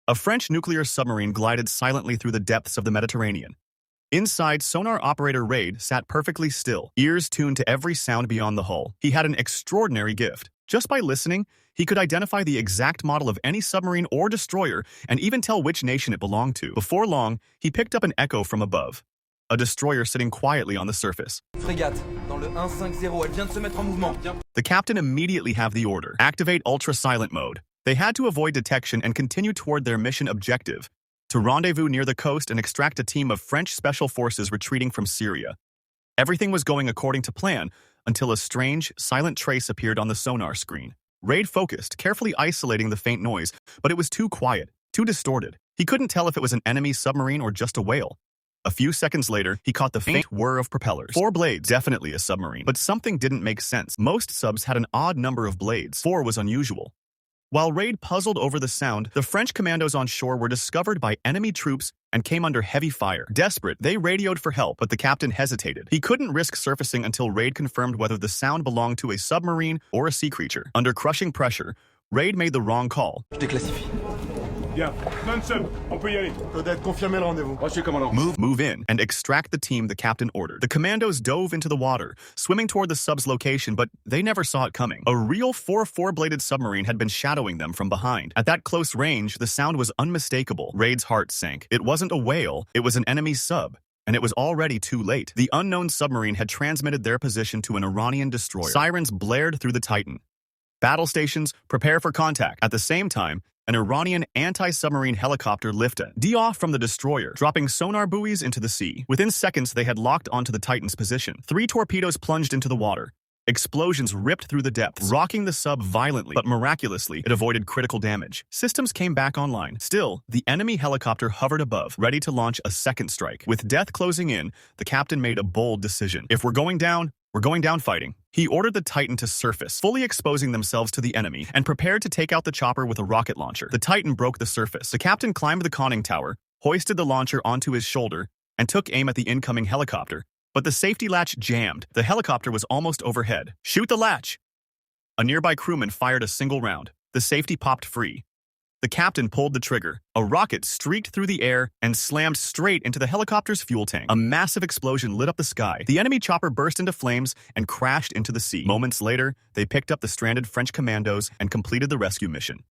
A French nuclear submarine glided silently through the depths of the Mediterranean. Inside, sonar operator Raid sat perfectly still, ears tuned to every sound beyond the hull. He had an extraordinary gift. Just by listening, he could identify the exact model of any submarine or destroyer and even tell which nation it belonged to. Before long, he picked up an echo from above. A destroyer sitting quietly on the surface. Frégate, dans le 150, elle vient de se mettre en mouvement. The captain immediately have the order. Activate ultra-silent mode. They had to avoid detection and continue toward their mission objective, to rendezvous near the coast and extract a team of French special forces retreating from Syria. Everything was going according to plan until a strange, silent trace appeared on the sonar screen. Raid focused, carefully isolating the faint noise, but it was too quiet, too distorted. He couldn't tell if it was an enemy submarine or just a whale. A few seconds later, he caught the faint whir of propellers. 4 blades, definitely a submarine. But something didn't make sense. Most subs had an odd number of blades. 4 was unusual. While Raid puzzled over the sound, the French commandos on shore were discovered by enemy troops and came under heavy fire. Desperate, they radioed for help, but the captain hesitated. He couldn't risk surfacing until Raid confirmed whether the sound belonged to a submarine or a sea creature. Under crushing pressure, Raid made the wrong call. Je déclassifie. Bien, non-sub, on peut y aller. Odette, confirmez le rendez-vous. Reçu, commandant. Move in and extract the team the captain ordered. The commandos dove into the water, swimming toward the sub's location, but they never saw it coming. A real 4-bladed submarine had been shadowing them from behind. At that close range, the sound was unmistakable. Raid's heart sank. It wasn't a whale, it was an enemy sub. And it was already too late. The unknown submarine had transmitted their position to an Iranian destroyer. Sirens blared through the Titan. Battle stations, prepare for contact. At the same time, an Iranian anti-submarine helicopter lifted off from the destroyer, dropping sonar buoys into the sea. Within seconds, they had locked onto the Titan's position. 3 torpedoes plunged into the water. Explosions ripped through the depths, rocking the sub violently, but miraculously, it avoided critical damage. Systems came back online. Still, the enemy helicopter hovered above, ready to launch a second strike. With death closing in, the captain made a bold decision. If we're going down fighting. He ordered the Titan to surface, fully exposing themselves to the enemy, and prepared to take out the chopper with a rocket launcher. The Titan broke the surface. The captain climbed the conning tower, hoisted the launcher onto his shoulder, and took aim at the incoming helicopter. But the safety latch jammed. The helicopter was almost overhead. Shoot the latch! A nearby crewman fired a single round. The safety popped free. The captain pulled the trigger. A rocket streaked through the air and slammed straight into the helicopter's fuel tank. A massive explosion lit up the sky. The enemy chopper burst into flames and crashed into the sea. Moments later, they picked up the stranded French commandos and completed the rescue mission.